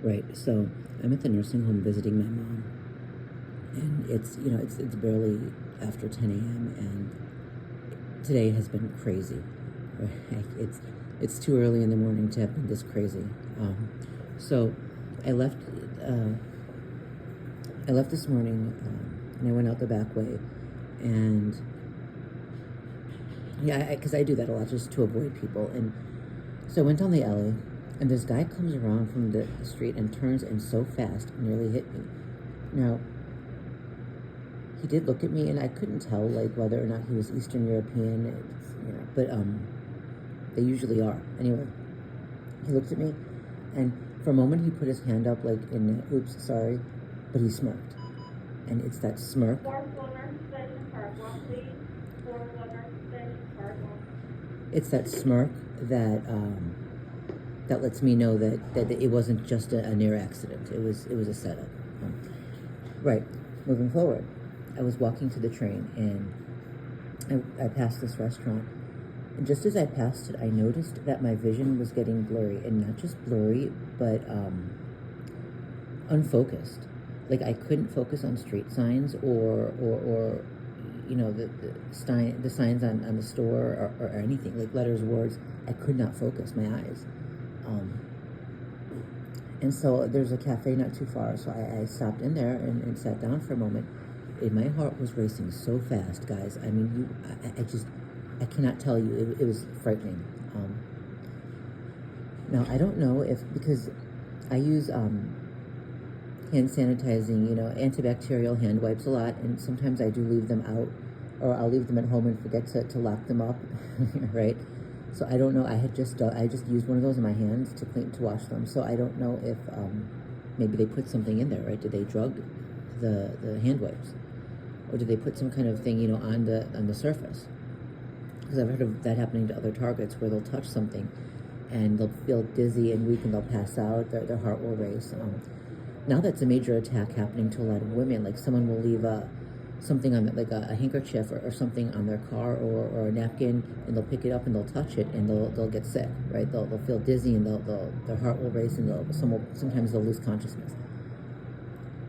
Right. So I'm at the nursing home visiting my mom, and it's barely after 10 a.m. and today has been crazy. Right? It's too early in the morning to have been this crazy. So I left. Uh, I left this morning, and I went out the back way, and yeah, because I do that a lot just to avoid people. And so I went down the alley, and this guy comes around from the street and turns in so fast, and nearly hit me. Now, he did look at me, and I couldn't tell like whether or not he was Eastern European, but they usually are. Anyway, he looked at me, and for a moment he put his hand up like in oops, sorry, but he smirked, and it's that smirk. It's that smirk that that lets me know that it wasn't just a near accident. It was a setup. Right. Moving forward, I was walking to the train, and I passed this restaurant. And just as I passed it, I noticed that my vision was getting blurry, and not just blurry, but unfocused. Like I couldn't focus on street signs or the signs on the store or anything, like letters, words. I could not focus my eyes. And so there's a cafe not too far, so I stopped in there and sat down for a moment. And my heart was racing so fast, guys. I mean, I cannot tell you. It was frightening. Now, I don't know because I use hand sanitizing, antibacterial hand wipes a lot, and sometimes I do leave them out, or I'll leave them at home and forget to lock them up, right? So I don't know. I just used one of those in my hands to wash them. So I don't know if maybe they put something in there, right? Did they drug the hand wipes, or did they put some kind of thing, on the surface? Because I've heard of that happening to other targets where they'll touch something and they'll feel dizzy and weak and they'll pass out. Their heart will race. Now that's a major attack happening to a lot of women. Like someone will leave something on like a handkerchief or something on their car or a napkin, and they'll pick it up and they'll touch it and they'll get sick, right? They'll feel dizzy and their heart will race and sometimes they'll lose consciousness.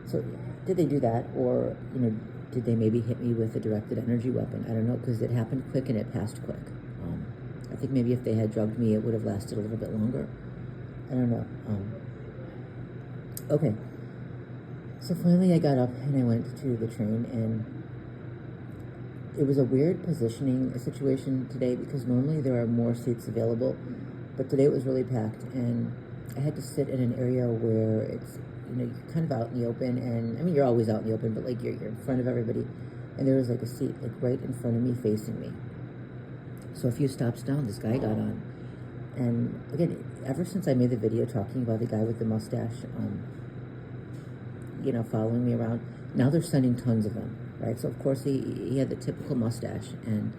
So did they do that, or did they maybe hit me with a directed energy weapon? I don't know, because it happened quick and it passed quick. I think maybe if they had drugged me, it would have lasted a little bit longer. I don't know. Okay. So finally I got up and I went to the train, and it was a weird positioning situation today because normally there are more seats available, but today it was really packed, and I had to sit in an area where it's, you're kind of out in the open, and I mean, you're always out in the open, but like you're in front of everybody, and there was like a seat like right in front of me facing me. So a few stops down, this guy got on, and again, ever since I made the video talking about the guy with the mustache, following me around. Now they're sending tons of them, right? So of course he had the typical mustache, and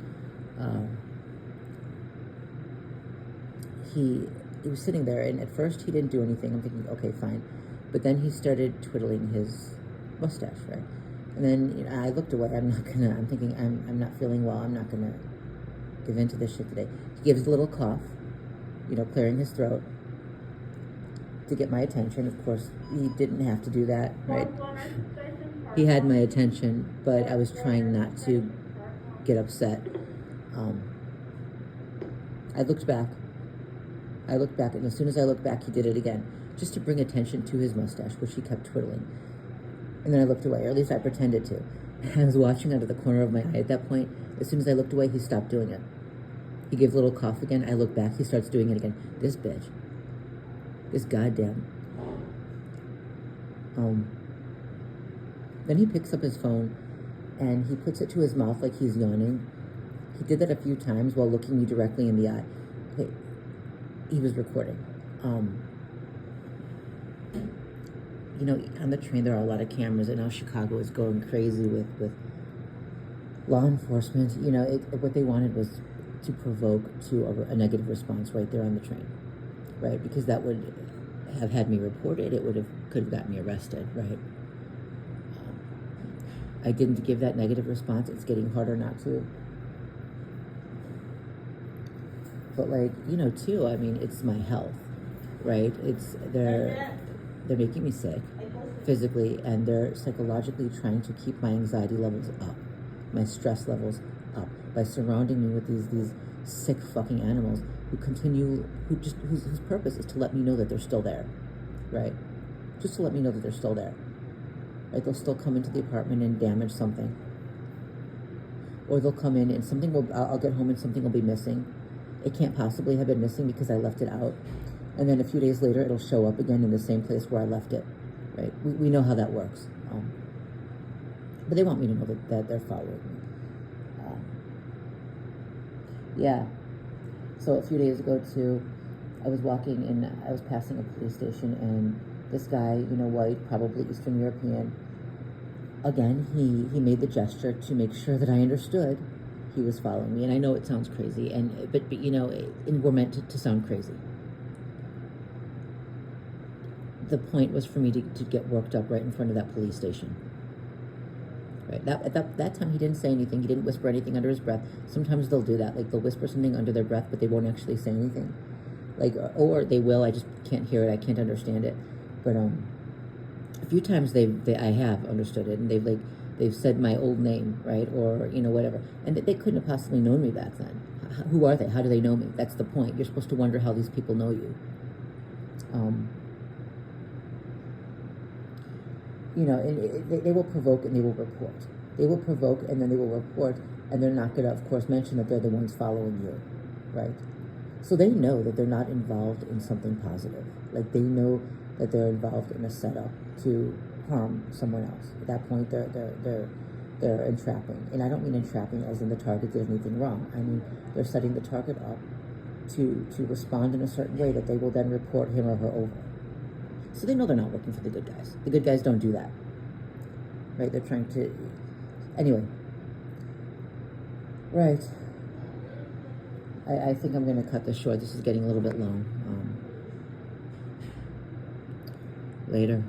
he was sitting there, and at first he didn't do anything. I'm thinking, okay, fine, but then he started twiddling his mustache, right? And then I looked away. I'm thinking I'm not feeling well. I'm not gonna give in to this shit today. He gives a little cough, clearing his throat to get my attention. Of course, he didn't have to do that, right? He had my attention, but I was trying not to get upset. I looked back, and as soon as I looked back, he did it again, just to bring attention to his mustache, which he kept twiddling. And then I looked away, or at least I pretended to. I was watching out of the corner of my eye at that point. As soon as I looked away, he stopped doing it. He gave a little cough again. I looked back, he starts doing it again. This bitch. This goddamn. Then he picks up his phone and he puts it to his mouth like he's yawning. He did that a few times while looking me directly in the eye. Okay, he was recording. On the train there are a lot of cameras, and now Chicago is going crazy with law enforcement. What they wanted was to provoke to a negative response right there on the train. Right, because that would have had me reported. It could have gotten me arrested, right? I didn't give that negative response. It's getting harder not to. But too, I mean, it's my health, right? It's they're making me sick physically, and they're psychologically trying to keep my anxiety levels up, my stress levels up, by surrounding me with these sick fucking animals whose purpose is to let me know that they're still there, right? Just to let me know that they're still there, right? They'll still come into the apartment and damage something, or they'll come in and I'll get home and something will be missing. It can't possibly have been missing because I left it out, and then a few days later it'll show up again in the same place where I left it, right? We know how that works, but they want me to know that they're following me. Yeah. So a few days ago too, I was walking and I was passing a police station, and this guy, white, probably Eastern European, again, he made the gesture to make sure that I understood he was following me. And I know it sounds crazy, but we're meant to sound crazy. The point was for me to get worked up right in front of that police station. Right. At that time, he didn't say anything. He didn't whisper anything under his breath. Sometimes they'll do that. Like, they'll whisper something under their breath, but they won't actually say anything. Like, or they will. I just can't hear it. I can't understand it. But a few times I have understood it, and they've said my old name, right, or whatever, and they couldn't have possibly known me back then. Who are they? How do they know me? That's the point. You're supposed to wonder how these people know you. And they will provoke and they will report. They will provoke and then they will report, and they're not going to, of course, mention that they're the ones following you, right? So they know that they're not involved in something positive. Like, they know that they're involved in a setup to harm someone else. At that point, they're entrapping, and I don't mean entrapping as in the target did anything wrong. I mean they're setting the target up to respond in a certain way that they will then report him or her over. So they know they're not working for the good guys. The good guys don't do that, right? They're trying to, anyway. Right. I think I'm going to cut this short. This is getting a little bit long. Later.